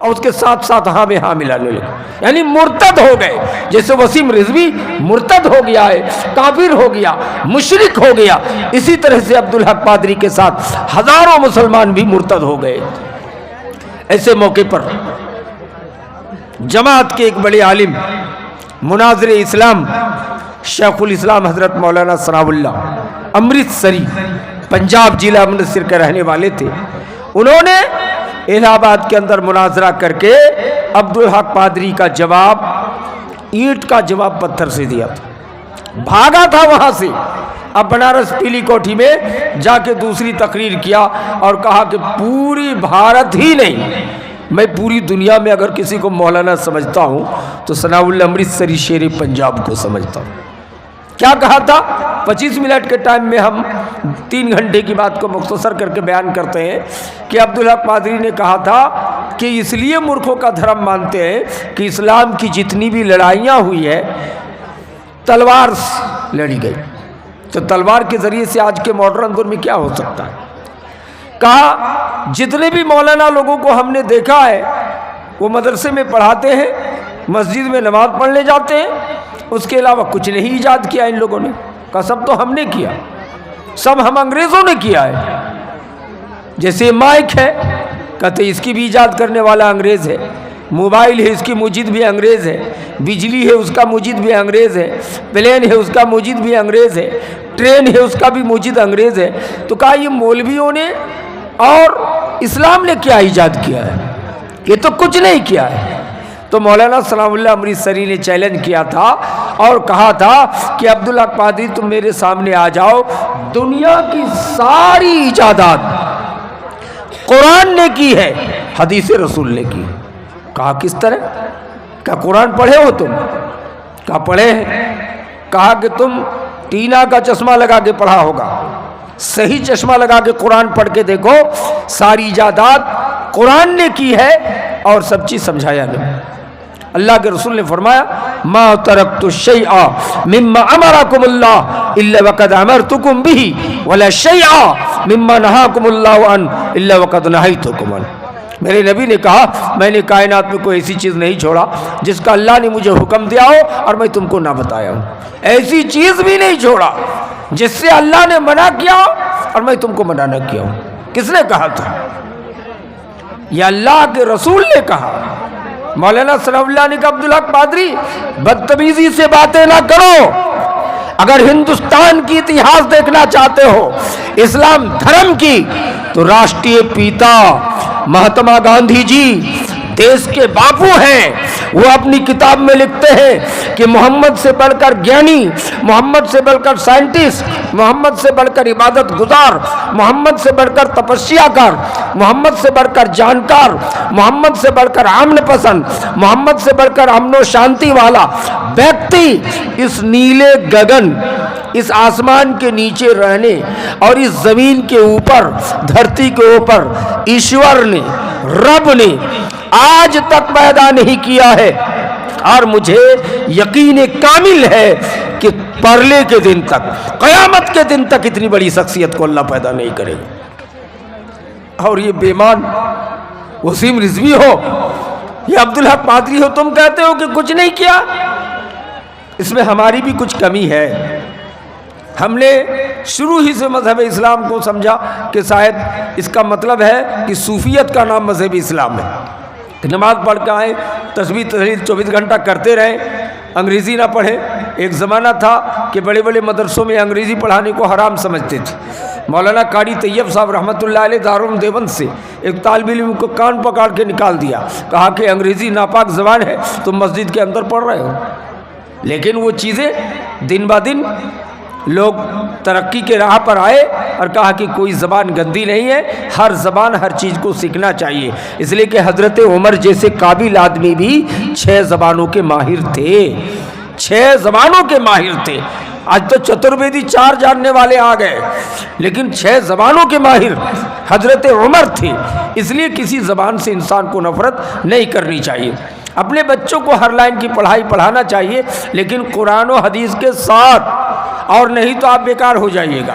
اور اس کے ساتھ ساتھ ہاں میں ہاں ملانے لگے، یعنی مرتد ہو گئے. جیسے وسیم رضوی مرتد ہو گیا ہے، کافر ہو گیا، مشرک ہو گیا، اسی طرح سے عبدالحق پادری کے ساتھ ہزاروں مسلمان بھی مرتد ہو گئے. ایسے موقع پر جماعت کے ایک بڑے عالم مناظر اسلام شیخ الاسلام حضرت مولانا ثناء اللہ امرتسری پنجاب ضلع امرتسر کے رہنے والے تھے. انہوں نے الہ آباد کے اندر مناظرہ کر کے عبدالحق پادری کا جواب اینٹ کا جواب پتھر سے دیا تھا. بھاگا تھا وہاں سے، اب بنارس پیلی کوٹھی میں جا کے دوسری تقریر کیا اور کہا کہ پوری بھارت ہی نہیں، میں پوری دنیا میں اگر کسی کو مولانا سمجھتا ہوں تو ثناء اللہ امرتسری شیر پنجاب کو سمجھتا ہوں. کیا کہا تھا؟ 25 منٹ کے ٹائم میں ہم 3 گھنٹے کی بات کو مختصر کر کے بیان کرتے ہیں کہ عبدالحق پادری نے کہا تھا کہ اس لیے مورخوں کا دھرم مانتے ہیں کہ اسلام کی جتنی بھی لڑائیاں ہوئی ہے تلوار سے لڑی گئی، تو تلوار کے ذریعے سے آج کے ماڈرن دور میں کیا ہو سکتا ہے؟ کہا جتنے بھی مولانا لوگوں کو ہم نے دیکھا ہے وہ مدرسے میں پڑھاتے ہیں، مسجد میں نماز پڑھنے جاتے ہیں، اس کے علاوہ کچھ نہیں ایجاد کیا ان لوگوں نے. کہا سب تو ہم نے کیا، سب ہم انگریزوں نے کیا ہے. جیسے مائک ہے، کہتے اس کی بھی ایجاد کرنے والا انگریز ہے، موبائل ہے اس کی موجد بھی انگریز ہے، بجلی ہے اس کا موجد بھی انگریز ہے، پلین ہے اس کا موجد بھی انگریز ہے، ٹرین ہے اس کا بھی موجد انگریز ہے. تو کہا یہ مولویوں نے اور اسلام نے کیا ایجاد کیا ہے؟ یہ تو کچھ نہیں کیا ہے. تو مولانا ثناء اللہ امرتسری نے چیلنج کیا تھا اور کہا تھا کہ عبدالحق پادری تم میرے سامنے آ جاؤ، دنیا کی ساری ایجادات قرآن نے کی ہے، حدیث رسول نے کی. کہا کس طرح؟ کیا قرآن پڑھے ہو تم؟ کہا پڑھے ہیں. کہا کہ تم ٹینا کا چشمہ لگا کے پڑھا ہوگا، صحیح چشمہ لگا کے قرآن پڑھ کے دیکھو، ساری ایجادات قرآن نے کی ہے اور سب چیز سمجھایا نہیں. اللہ کے رسول نے فرمایا ما ترکت الشیء مما امرکم اللہ الا وقد امرتکم به ولا شیء مما نہاکم اللہ عنہ الا وقد نہیتکم عنہ. میرے نبی نے کہا میں نے کائنات میں کوئی ایسی چیز نہیں چھوڑا جس کا اللہ نے مجھے حکم دیا ہو اور میں تم کو نہ بتایا ہوں. ایسی چیز بھی نہیں چھوڑا جس سے اللہ نے منع کیا ہو اور میں تم کو منع نہ کیا ہوں. کس نے کہا تھا؟ یہ اللہ کے رسول نے کہا. مولانا ثناء اللہ نے کہا عبدالحق پادری بدتمیزی سے باتیں نہ کرو. اگر ہندوستان کی اتہاس دیکھنا چاہتے ہو اسلام دھرم کی تو راشٹریہ پیتا مہاتما گاندھی جی دیش کے باپو ہیں. وہ اپنی کتاب میں لکھتے ہیں کہ محمد سے بڑھ کر گیانی، محمد سے بڑھ کر سائنٹسٹ، محمد سے بڑھ کر عبادت گزار، محمد سے بڑھ کر تپسیا کار، محمد سے بڑھ کر جانکار، محمد سے بڑھ کر امن پسند، محمد سے بڑھ کر امن و شانتی والا ویکتی اس نیلے گگن، اس آسمان کے نیچے رہنے اور اس زمین کے اوپر، دھرتی کے اوپر ایشور نے، رب نے آج تک پیدا نہیں کیا ہے. اور مجھے یقین کامل ہے کہ پرلے کے دن تک، قیامت کے دن تک اتنی بڑی شخصیت کو اللہ پیدا نہیں کرے گا. اور یہ بیمان وسیم رضوی ہو یا عبدالحق پادری ہو، تم کہتے ہو کہ کچھ نہیں کیا. اس میں ہماری بھی کچھ کمی ہے. ہم نے شروع ہی سے مذہب اسلام کو سمجھا کہ شاید اس کا مطلب ہے کہ صوفیت کا نام مذہب اسلام ہے. نماز پڑھ کے آئیں، تسبیح تحلیل 24 گھنٹہ کرتے رہیں، انگریزی نہ پڑھیں. ایک زمانہ تھا کہ بڑے بڑے مدرسوں میں انگریزی پڑھانے کو حرام سمجھتے تھے. مولانا قاری طیب صاحب رحمۃ اللہ علیہ دارالعلوم دیوبند سے ایک طالب علم کو کان پکڑ کے نکال دیا، کہا کہ انگریزی ناپاک زبان ہے، تم مسجد کے اندر پڑھ رہے ہو. لیکن وہ چیزیں دن بہ دن لوگ ترقی کے راہ پر آئے اور کہا کہ کوئی زبان گندی نہیں ہے، ہر زبان ہر چیز کو سیکھنا چاہیے. اس لیے کہ حضرت عمر جیسے قابل آدمی بھی 6 زبانوں کے ماہر تھے، 6 زبانوں کے ماہر تھے. آج تو چترویدی 4 جاننے والے آ گئے، لیکن 6 زبانوں کے ماہر حضرت عمر تھے. اس لیے کسی زبان سے انسان کو نفرت نہیں کرنی چاہیے. اپنے بچوں کو ہر لائن کی پڑھائی پڑھانا چاہیے، لیکن قرآن و حدیث کے ساتھ، اور نہیں تو آپ بیکار ہو جائیے گا.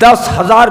10,000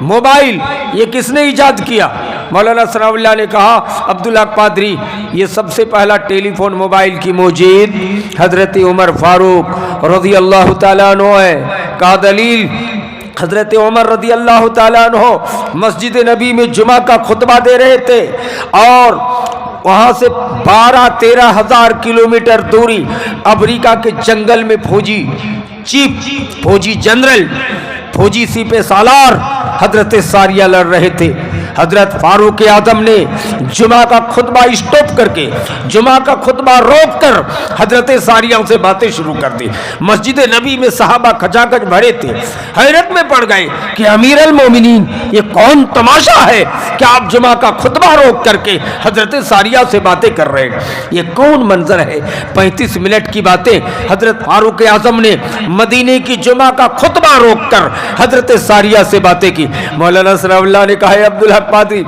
موبائل یہ کس نے ایجاد کیا؟ مولانا ثناء اللہ نے کہا عبدالحق قادری یہ سب سے پہلا ٹیلی فون موبائل کی موجد حضرت عمر فاروق رضی اللہ تعالیٰ عنہ ہے۔ کہا دلیل، حضرت عمر رضی اللہ تعالیٰ عنہ مسجد نبی میں جمعہ کا خطبہ دے رہے تھے اور وہاں سے 12-13 ہزار کلومیٹر دوری امریکہ کے جنگل میں فوجی چیف، فوجی جنرل، فوجی سپہ سالار حضرت ساریہ لڑ رہے تھے۔ حضرت فاروق اعظم نے جمعہ کا خطبہ اسٹاپ کر کے، جمعہ کا خطبہ روک کر حضرت ساریہ سے باتیں شروع کر دی۔ مسجد نبی میں صحابہ کھچا کھچ بھرے تھے، حیرت میں پڑ گئے کہ امیر المومنین یہ کون تماشا ہے کہ آپ جمعہ کا خطبہ روک کر کے حضرت ساریہ سے باتیں کر رہے ہیں، یہ کون منظر ہے؟ 35 منٹ کی باتیں حضرت فاروق اعظم نے مدینے کی جمعہ کا خطبہ روک کر حضرت ساریہ سے باتیں کی۔ مولانا ثناء اللہ نے کہا عبدالحق قادری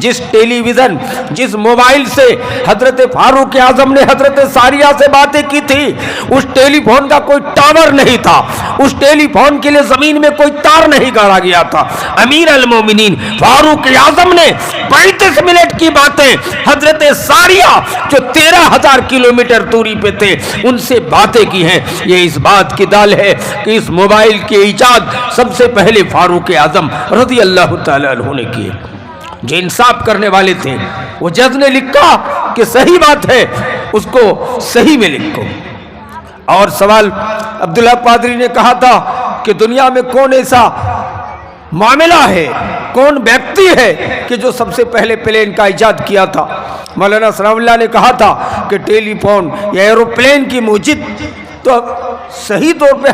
جس ٹیلی ویژن، جس موبائل سے حضرت فاروق اعظم نے حضرت ساریہ سے باتیں کی تھی، اس ٹیلی فون کا کوئی ٹاور نہیں تھا، اس ٹیلی فون کے لیے زمین میں کوئی تار نہیں گاڑا گیا تھا۔ امیر المومنین فاروق اعظم نے 35 منٹ کی باتیں حضرت ساریہ جو 13,000 کلومیٹر دوری پہ تھے ان سے باتیں کی ہیں۔ یہ اس بات کی دال ہے کہ اس موبائل کی ایجاد سب سے پہلے فاروق اعظم رضی اللہ تعالیٰ عنہ نے کی۔ جو انصاف کرنے والے تھے وہ جج نے لکھا کہ صحیح بات ہے، اس کو صحیح میں لکھو۔ اور سوال عبدالحق قادری نے کہا تھا کہ دنیا میں کون ایسا معاملہ ہے، کون ویکتی ہے کہ جو سب سے پہلے پلین کا ایجاد کیا تھا؟ مولانا ثناء اللہ نے کہا تھا کہ ٹیلی فون یا ایروپلین کی موجد تو صحیح طور پہ